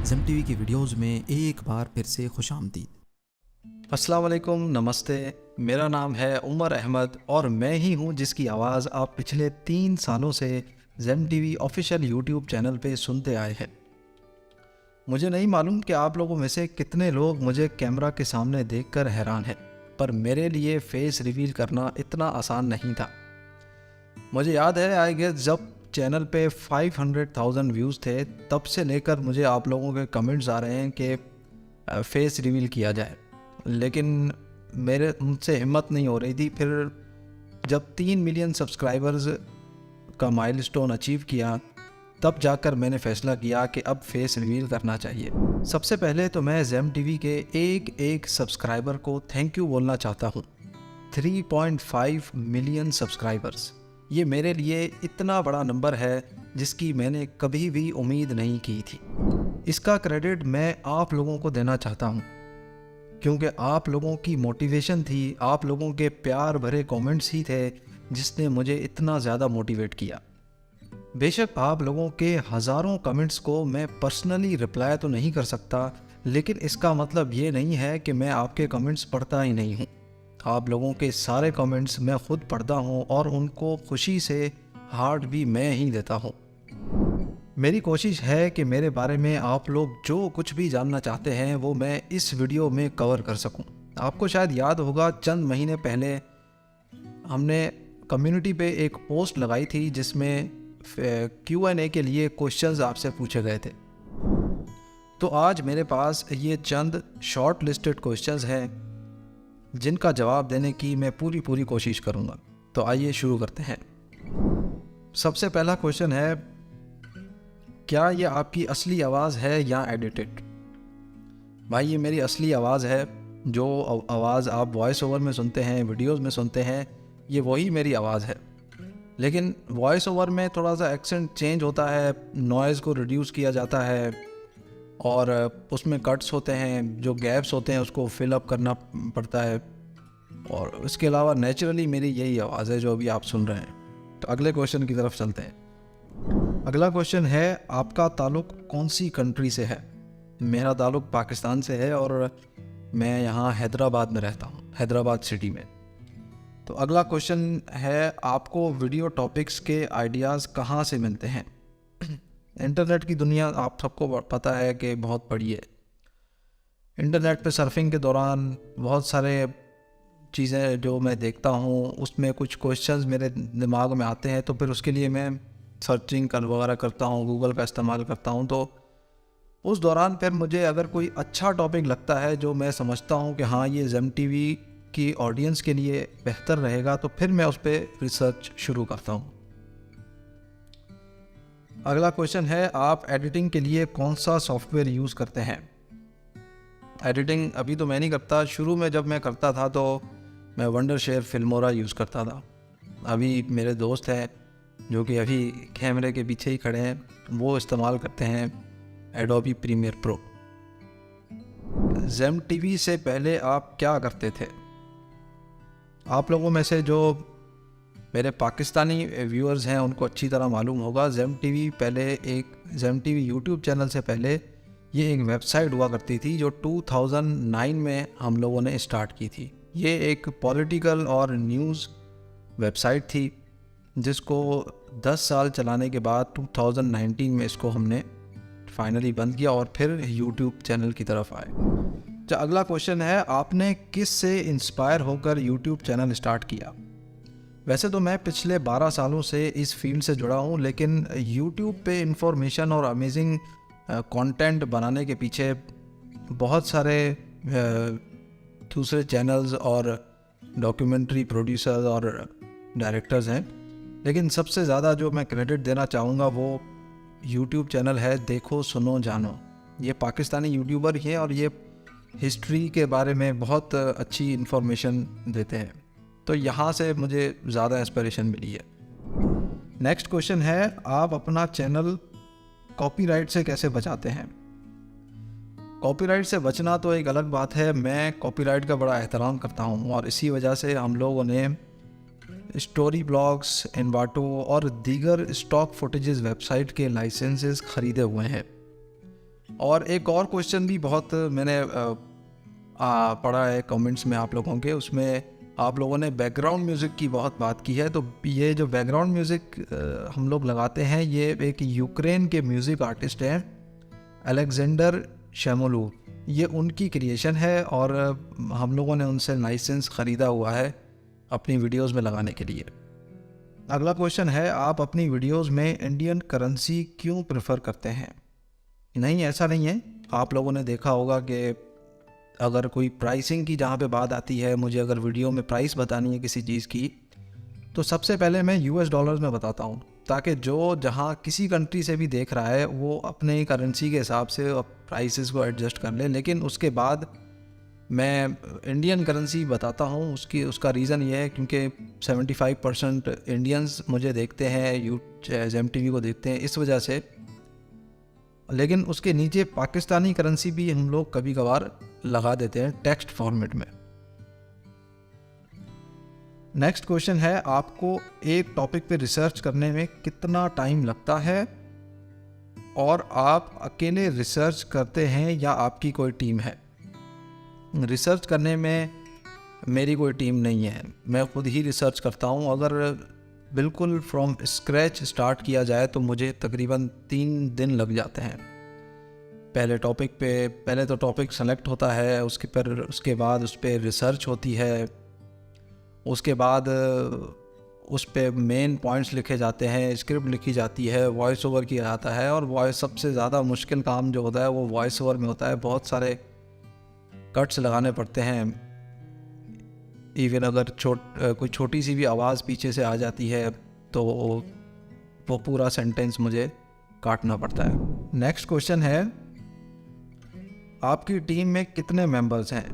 Zeme TV की videos में एक बार फिर से खुशामदीद। अस्सलाम वालेकुम, नमस्ते। मेरा नाम है उमर अहमद और मैं ही हूँ जिसकी आवाज़ आप पिछले 3 सालों से Zeme TV official YouTube channel पे सुनते आए हैं। मुझे नहीं मालूम कि आप लोगों में से कितने लोग मुझे कैमरा के सामने देखकर हैरान हैं, पर मेरे लिए फेस रिवील करना इतना आसान नहीं था। मुझे याद है आई गेस जब चैनल पे 500,000 व्यूज़ थे, तब से लेकर मुझे आप लोगों के कमेंट्स आ रहे हैं कि फेस रिवील किया जाए, लेकिन मेरे मुझसे हिम्मत नहीं हो रही थी। फिर जब 3 मिलियन सब्सक्राइबर्स का माइलस्टोन अचीव किया, तब जाकर मैंने फ़ैसला किया कि अब फेस रिवील करना चाहिए। सबसे पहले तो मैं ज़ेम टीवी के एक सब्सक्राइबर को थैंक यू बोलना चाहता हूँ। 3.5 मिलियन सब्सक्राइबर्स, ये मेरे लिए इतना बड़ा नंबर है जिसकी मैंने कभी भी उम्मीद नहीं की थी। इसका क्रेडिट मैं आप लोगों को देना चाहता हूँ, क्योंकि आप लोगों की मोटिवेशन थी, आप लोगों के प्यार भरे कमेंट्स ही थे जिसने मुझे इतना ज़्यादा मोटिवेट किया। बेशक आप लोगों के हज़ारों कमेंट्स को मैं पर्सनली रिप्लाई तो नहीं कर सकता, लेकिन इसका मतलब ये नहीं है कि मैं आपके कमेंट्स पढ़ता ही नहीं हूँ। आप लोगों के सारे कमेंट्स मैं खुद पढ़ता हूँ और उनको खुशी से हार्ट भी मैं ही देता हूँ। मेरी कोशिश है कि मेरे बारे में आप लोग जो कुछ भी जानना चाहते हैं वो मैं इस वीडियो में कवर कर सकूं। आपको शायद याद होगा, चंद महीने पहले हमने कम्युनिटी पे एक पोस्ट लगाई थी जिसमें Q&A के लिए क्वेश्चंस आपसे पूछे गए थे। तो आज मेरे पास ये चंद शॉर्ट लिस्टेड क्वेश्चंस हैं जिनका जवाब देने की मैं पूरी कोशिश करूँगा। तो आइए शुरू करते हैं। सबसे पहला क्वेश्चन है, क्या ये आपकी असली आवाज़ है या एडिटेड? भाई, ये मेरी असली आवाज़ है। जो आवाज़ आप वॉइस ओवर में सुनते हैं, वीडियोस में सुनते हैं, ये वही मेरी आवाज़ है। लेकिन वॉइस ओवर में थोड़ा सा एक्सेंट चेंज होता है, नॉइज़ को रिड्यूस किया जाता है और उसमें कट्स होते हैं, जो गैप्स होते हैं उसको फिल अप करना पड़ता है। और इसके अलावा नेचुरली मेरी यही आवाज़ है जो अभी आप सुन रहे हैं। तो अगले क्वेश्चन की तरफ चलते हैं। अगला क्वेश्चन है, आपका ताल्लुक़ कौन सी कंट्री से है? मेरा ताल्लुक़ पाकिस्तान से है और मैं यहाँ हैदराबाद में रहता हूँ, हैदराबाद सिटी में। तो अगला क्वेश्चन है, आपको वीडियो टॉपिक्स के आइडियाज़ कहाँ से मिलते हैं? इंटरनेट की दुनिया आप सबको पता है कि बहुत बड़ी है। इंटरनेट पे सर्फिंग के दौरान बहुत सारे चीज़ें जो मैं देखता हूँ, उसमें कुछ क्वेश्चंस मेरे दिमाग में आते हैं, तो फिर उसके लिए मैं सर्चिंग वगैरह करता हूँ, गूगल का इस्तेमाल करता हूँ। तो उस दौरान फिर मुझे अगर कोई अच्छा टॉपिक लगता है जो मैं समझता हूँ कि हाँ ये ज़ेम टीवी की ऑडियंस के लिए बेहतर रहेगा, तो फिर मैं उस पर रिसर्च शुरू करता हूँ। अगला क्वेश्चन है, आप एडिटिंग के लिए कौन सा सॉफ्टवेयर यूज़ करते हैं? एडिटिंग अभी तो मैं नहीं करता, शुरू में जब मैं करता था तो मैं वंडरशेयर फिल्मोरा यूज़ करता था। अभी मेरे दोस्त हैं जो कि अभी कैमरे के पीछे ही खड़े हैं, वो इस्तेमाल करते हैं Adobe premiere pro. Zeme TV से पहले आप क्या करते थे? आप लोगों में से जो मेरे पाकिस्तानी व्यूअर्स हैं उनको अच्छी तरह मालूम होगा, ज़ेम टीवी यूट्यूब चैनल से पहले ये एक वेबसाइट हुआ करती थी जो 2009 में हम लोगों ने स्टार्ट की थी। ये एक पॉलिटिकल और न्यूज़ वेबसाइट थी जिसको 10 साल चलाने के बाद 2019 में इसको हमने फाइनली बंद किया और फिर यूट्यूब चैनल की तरफ आए। तो अगला क्वेश्चन है, आपने किस से इंस्पायर होकर यूट्यूब चैनल स्टार्ट किया? वैसे तो मैं पिछले 12 सालों से इस फील्ड से जुड़ा हूँ, लेकिन यूट्यूब पे इंफॉर्मेशन और अमेजिंग कंटेंट बनाने के पीछे बहुत सारे दूसरे चैनल्स और डॉक्यूमेंट्री प्रोड्यूसर्स और डायरेक्टर्स हैं, लेकिन सबसे ज़्यादा जो मैं क्रेडिट देना चाहूँगा वो यूट्यूब चैनल है देखो सुनो जानो। ये पाकिस्तानी यूट्यूबर ही हैं और ये हिस्ट्री के बारे में बहुत अच्छी इन्फॉर्मेशन देते हैं, तो यहाँ से मुझे ज़्यादा इंस्पिरेशन मिली है। नेक्स्ट क्वेश्चन है, आप अपना चैनल कॉपीराइट से कैसे बचाते हैं? कॉपीराइट से बचना तो एक अलग बात है, मैं कॉपीराइट का बड़ा एहतराम करता हूँ और इसी वजह से हम लोगों ने स्टोरी ब्लॉग्स, एनवाटो और दीगर स्टॉक फुटेजेस वेबसाइट के लाइसेंसेस ख़रीदे हुए हैं। और एक और क्वेश्चन भी बहुत मैंने पढ़ा है कमेंट्स में आप लोगों के, उसमें आप लोगों ने बैकग्राउंड म्यूज़िक की बहुत बात की है। तो ये जो बैकग्राउंड म्यूज़िक हम लोग लगाते हैं, ये एक यूक्रेन के म्यूज़िक आर्टिस्ट हैं अलेक्जेंडर शेमोलू, ये उनकी क्रिएशन है और हम लोगों ने उनसे लाइसेंस ख़रीदा हुआ है अपनी वीडियोस में लगाने के लिए। अगला क्वेश्चन है, आप अपनी वीडियोस में इंडियन करेंसी क्यों प्रेफर करते हैं? नहीं, ऐसा नहीं है। आप लोगों ने देखा होगा कि अगर कोई प्राइसिंग की जहाँ पे बात आती है, मुझे अगर वीडियो में प्राइस बतानी है किसी चीज़ की, तो सबसे पहले मैं यूएस डॉलर्स में बताता हूँ, ताकि जो जहाँ किसी कंट्री से भी देख रहा है वो अपने करेंसी के हिसाब से प्राइसेस को एडजस्ट कर ले। लेकिन उसके बाद मैं इंडियन करेंसी बताता हूँ। उसका रीज़न ये है क्योंकि 75% इंडियंस मुझे देखते हैं, ZEM TV को देखते हैं, इस वजह से। लेकिन उसके नीचे पाकिस्तानी करेंसी भी हम लोग कभी कभार लगा देते हैं टेक्स्ट फॉर्मेट में। नेक्स्ट क्वेश्चन है, आपको एक टॉपिक पे रिसर्च करने में कितना टाइम लगता है और आप अकेले रिसर्च करते हैं या आपकी कोई टीम है? रिसर्च करने में मेरी कोई टीम नहीं है, मैं खुद ही रिसर्च करता हूँ। अगर बिल्कुल फ्रॉम स्क्रैच स्टार्ट किया जाए तो मुझे तकरीबन 3 दिन लग जाते हैं। पहले तो टॉपिक सेलेक्ट होता है, उसके बाद उस पर रिसर्च होती है, उसके बाद उस पर मेन पॉइंट्स लिखे जाते हैं, स्क्रिप्ट लिखी जाती है, वॉइस ओवर किया जाता है। और सबसे ज़्यादा मुश्किल काम जो होता है वो वॉइस ओवर में होता है। बहुत सारे कट्स लगाने पड़ते हैं। इवन अगर कोई छोटी सी भी आवाज़ पीछे से आ जाती है तो वो पूरा सेंटेंस मुझे काटना पड़ता है। नेक्स्ट क्वेश्चन है, आपकी टीम में कितने मेंबर्स हैं?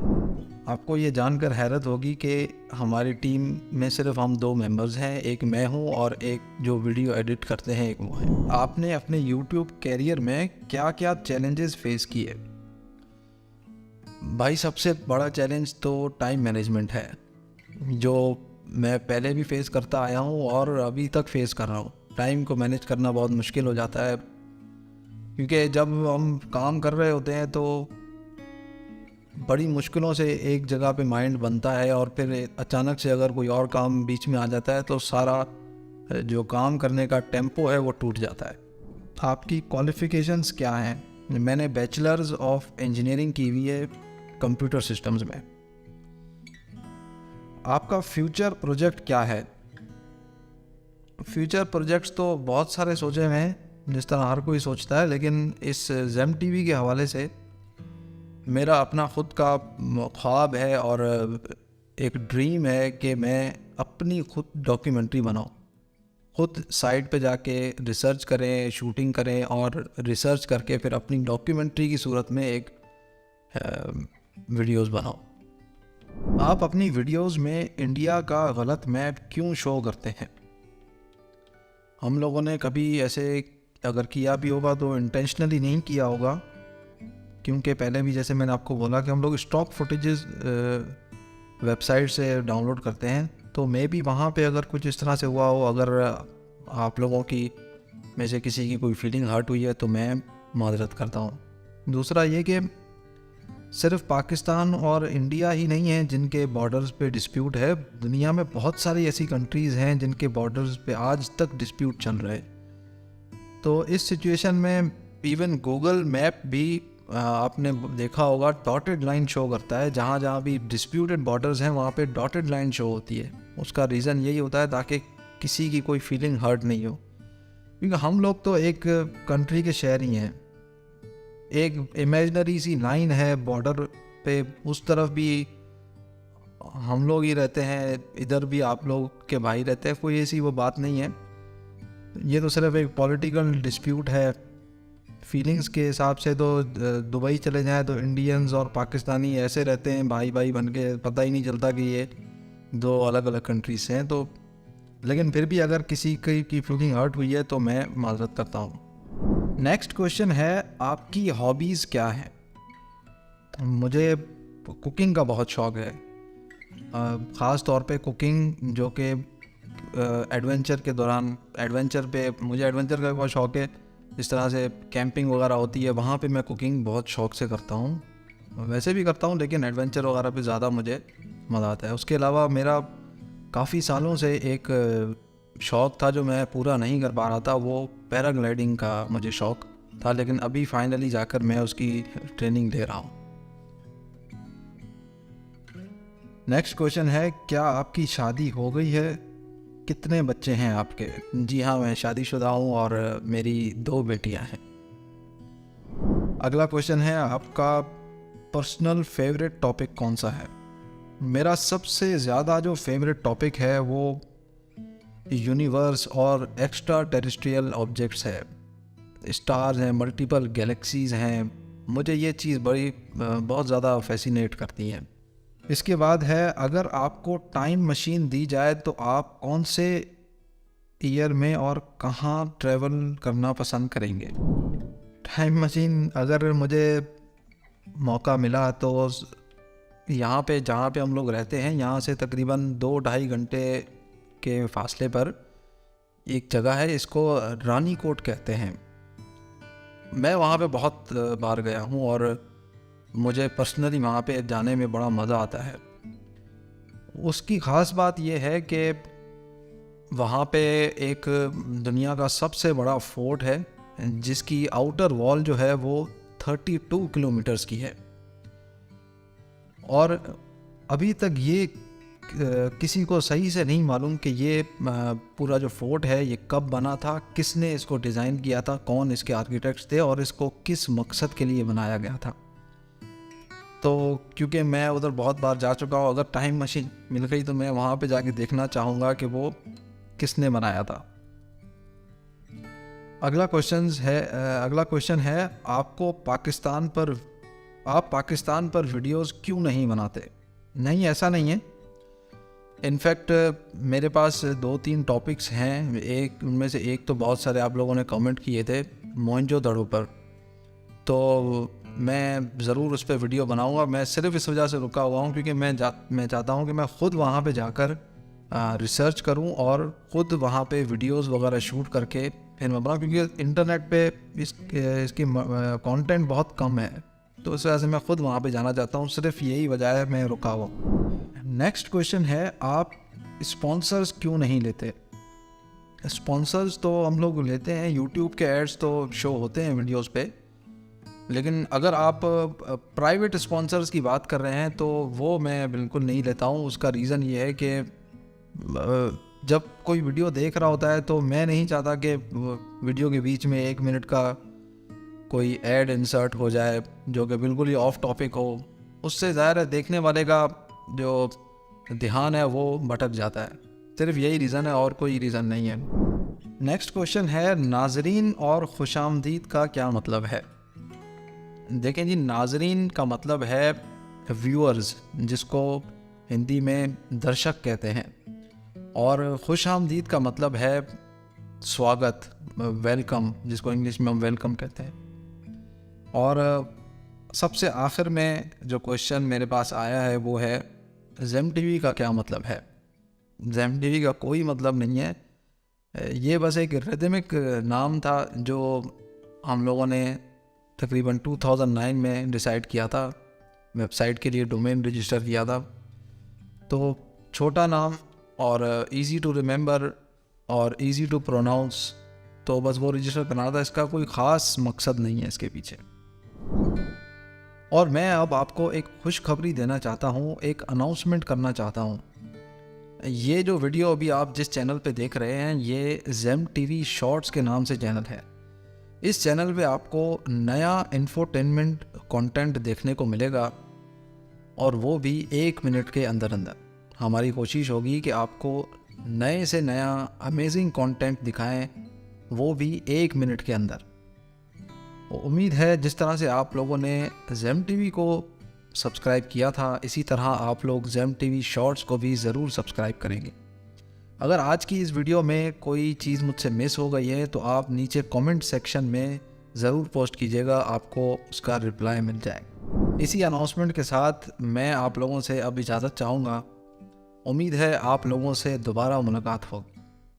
आपको ये जानकर हैरत होगी कि हमारी टीम में सिर्फ हम 2 मेंबर्स हैं, एक मैं हूँ और एक जो वीडियो एडिट करते हैं एक वो है। आपने अपने यूट्यूब कैरियर में क्या क्या चैलेंजेस फेस किए? भाई, सबसे बड़ा चैलेंज तो टाइम मैनेजमेंट है, जो मैं पहले भी फेस करता आया हूँ और अभी तक फेस कर रहा हूँ। टाइम को मैनेज करना बहुत मुश्किल हो जाता है, क्योंकि जब हम काम कर रहे होते हैं तो बड़ी मुश्किलों से एक जगह पे माइंड बनता है और फिर अचानक से अगर कोई और काम बीच में आ जाता है तो सारा जो काम करने का टेम्पो है वो टूट जाता है। आपकी क्वालिफ़िकेशंस क्या हैं? मैंने बैचलर्स ऑफ इंजीनियरिंग की हुई है कंप्यूटर सिस्टम्स में। आपका फ्यूचर प्रोजेक्ट क्या है? फ्यूचर प्रोजेक्ट्स तो बहुत सारे सोचे हुए हैं, जिस तरह हर कोई सोचता है, लेकिन इस ZEM TV के हवाले से मेरा अपना खुद का ख्वाब है और एक ड्रीम है कि मैं अपनी खुद डॉक्यूमेंट्री बनाऊं, खुद साइट पे जाके रिसर्च करें, शूटिंग करें और रिसर्च करके फिर अपनी डॉक्यूमेंट्री की सूरत में एक वीडियोस बनाऊं। आप अपनी वीडियोस में इंडिया का गलत मैप क्यों शो करते हैं? हम लोगों ने कभी ऐसे अगर किया भी होगा तो इंटेंशनली नहीं किया होगा, क्योंकि पहले भी जैसे मैंने आपको बोला कि हम लोग स्टॉक फुटेजेस वेबसाइट से डाउनलोड करते हैं, तो मे भी वहाँ पे अगर कुछ इस तरह से हुआ हो, अगर आप लोगों की में से किसी की कोई फीलिंग हर्ट हुई है तो मैं माजरत करता हूँ। दूसरा ये कि सिर्फ पाकिस्तान और इंडिया ही नहीं है जिनके बॉर्डर्स पे डिस्प्यूट है, दुनिया में बहुत सारी ऐसी कंट्रीज़ हैं जिनके बॉर्डर्स पे आज तक डिस्प्यूट चल रहे। तो इस सिचुएशन में इवन गूगल मैप भी आपने देखा होगा डॉटेड लाइन शो करता है, जहाँ जहाँ भी डिस्प्यूटेड बॉर्डर्स हैं वहाँ पे डॉटेड लाइन शो होती है। उसका रीज़न यही होता है ताकि किसी की कोई फीलिंग हर्ट नहीं हो, क्योंकि हम लोग तो एक कंट्री के शहर ही हैं। एक इमेजिनरी सी लाइन है बॉर्डर पे, उस तरफ भी हम लोग ही रहते हैं, इधर भी आप लोग के भाई रहते हैं, कोई ऐसी वो बात नहीं है। ये तो सिर्फ एक पॉलिटिकल डिस्प्यूट है। फीलिंग्स के हिसाब से तो दुबई चले जाएं तो इंडियंस और पाकिस्तानी ऐसे रहते हैं भाई भाई बन के, पता ही नहीं चलता कि ये 2 अलग अलग कंट्रीज हैं। तो लेकिन फिर भी अगर किसी की फीलिंग हर्ट हुई है तो मैं माजरत करता हूँ। नेक्स्ट क्वेश्चन है, आपकी हॉबीज़ क्या है? मुझे कुकिंग का बहुत शौक़ है, ख़ास तौर पे कुकिंग, जो कि एडवेंचर के दौरान मुझे एडवेंचर का बहुत शौक़ है। जिस तरह से कैंपिंग वगैरह होती है वहाँ पे मैं कुकिंग बहुत शौक़ से करता हूँ। वैसे भी करता हूँ लेकिन एडवेंचर वगैरह पे ज़्यादा मुझे मज़ा आता है। उसके अलावा मेरा काफ़ी सालों से एक शौक़ था जो मैं पूरा नहीं कर पा रहा था, वो पैराग्लाइडिंग का मुझे शौक़ था, लेकिन अभी फाइनली जाकर मैं उसकी ट्रेनिंग ले रहा हूँ। नेक्स्ट क्वेश्चन है, क्या आपकी शादी हो गई है? कितने बच्चे हैं आपके? जी हाँ, मैं शादीशुदा हूँ और मेरी 2 बेटियाँ हैं। अगला क्वेश्चन है, आपका पर्सनल फेवरेट टॉपिक कौन सा है? मेरा सबसे ज़्यादा जो फेवरेट टॉपिक है वो यूनिवर्स और एक्स्ट्रा टेरेस्ट्रियल ऑब्जेक्ट्स है। स्टार्स हैं, मल्टीपल गैलेक्सीज़ हैं, मुझे ये चीज़ बहुत ज़्यादा फैसिनेट करती हैं। इसके बाद है, अगर आपको टाइम मशीन दी जाए तो आप कौन से ईयर में और कहाँ ट्रैवल करना पसंद करेंगे? टाइम मशीन अगर मुझे मौका मिला तो यहाँ पे जहाँ पे हम लोग रहते हैं यहाँ से तकरीबन 2-2.5 घंटे के फासले पर एक जगह है, इसको रानी कोट कहते हैं। मैं वहाँ पे बहुत बार गया हूँ और मुझे पर्सनली वहाँ पे जाने में बड़ा मज़ा आता है। उसकी ख़ास बात यह है कि वहाँ पे एक दुनिया का सबसे बड़ा फोर्ट है जिसकी आउटर वॉल जो है वो 32 किलोमीटर्स की है, और अभी तक ये किसी को सही से नहीं मालूम कि ये पूरा जो फोर्ट है ये कब बना था, किसने इसको डिज़ाइन किया था, कौन इसके आर्किटेक्ट्स थे और इसको किस मकसद के लिए बनाया गया था। तो क्योंकि मैं उधर बहुत बार जा चुका हूँ, अगर टाइम मशीन मिल गई तो मैं वहाँ पे जाके देखना चाहूँगा कि वो किसने बनाया था। अगला क्वेश्चन है, आप पाकिस्तान पर वीडियोस क्यों नहीं बनाते? नहीं, ऐसा नहीं है। इनफैक्ट मेरे पास 2-3 टॉपिक्स हैं, उनमें से एक तो बहुत सारे आप लोगों ने कमेंट किए थे मोहनजोदड़ो पर, तो मैं ज़रूर उस पर वीडियो बनाऊंगा। मैं सिर्फ इस वजह से रुका हुआ हूँ क्योंकि मैं चाहता हूँ कि मैं ख़ुद वहाँ पे जाकर रिसर्च करूँ और ख़ुद वहाँ पे वीडियोस वगैरह शूट करके फिर मैं बनाऊँ, क्योंकि इंटरनेट पे इसकी कंटेंट बहुत कम है, तो इस वजह से मैं ख़ुद वहाँ पे जाना चाहता हूँ। सिर्फ यही वजह है मैं रुका हुआ। नेक्स्ट क्वेश्चन है, आप स्पॉन्सर्स क्यों नहीं लेते? स्पॉन्सर्स तो हम लोग लेते हैं, यूट्यूब के एड्स तो शो होते हैं वीडियोस पे, लेकिन अगर आप प्राइवेट स्पॉन्सर्स की बात कर रहे हैं तो वो मैं बिल्कुल नहीं लेता हूँ। उसका रीज़न ये है कि जब कोई वीडियो देख रहा होता है तो मैं नहीं चाहता कि वीडियो के बीच में 1 मिनट का कोई ऐड इंसर्ट हो जाए जो कि बिल्कुल ही ऑफ टॉपिक हो। उससे ज़ाहिर है देखने वाले का जो ध्यान है वो भटक जाता है। सिर्फ यही रीज़न है और कोई रीज़न नहीं है। नेक्स्ट क्वेश्चन है, नाजरीन और खुशामदीद का क्या मतलब है? देखें जी, नाजरीन का मतलब है व्यूअर्स, जिसको हिंदी में दर्शक कहते हैं, और खुशामदीद का मतलब है स्वागत, वेलकम, जिसको इंग्लिश में हम वेलकम कहते हैं। और सबसे आखिर में जो क्वेश्चन मेरे पास आया है वो है, ज़ेम टीवी का क्या मतलब है? ज़ेम टीवी का कोई मतलब नहीं है, ये बस एक रिदमिक नाम था जो हम लोगों ने तकरीबन 2009 में डिसाइड किया था, वेबसाइट के लिए डोमेन रजिस्टर किया था। तो छोटा नाम और इजी टू रिमेंबर और इजी टू प्रोनाउंस, तो बस वो रजिस्टर करना था। इसका कोई ख़ास मकसद नहीं है इसके पीछे। और मैं अब आपको एक खुशखबरी देना चाहता हूँ, एक अनाउंसमेंट करना चाहता हूँ। ये जो वीडियो अभी आप जिस चैनल पे देख रहे हैं ये ज़ेम टीवी शॉर्ट्स के नाम से चैनल है। इस चैनल पे आपको नया इंफोटेनमेंट कंटेंट देखने को मिलेगा, और वो भी 1 मिनट के अंदर अंदर। हमारी कोशिश होगी कि आपको नए से नया अमेजिंग कंटेंट दिखाएं, वो भी 1 मिनट के अंदर। उम्मीद है जिस तरह से आप लोगों ने ज़ेम टीवी को सब्सक्राइब किया था, इसी तरह आप लोग ज़ेम टीवी शॉर्ट्स को भी ज़रूर सब्सक्राइब करेंगे। अगर आज की इस वीडियो में कोई चीज़ मुझसे मिस हो गई है तो आप नीचे कमेंट सेक्शन में ज़रूर पोस्ट कीजिएगा, आपको उसका रिप्लाई मिल जाएगा। इसी अनाउंसमेंट के साथ मैं आप लोगों से अब इजाज़त चाहूँगा। उम्मीद है आप लोगों से दोबारा मुलाकात होगी।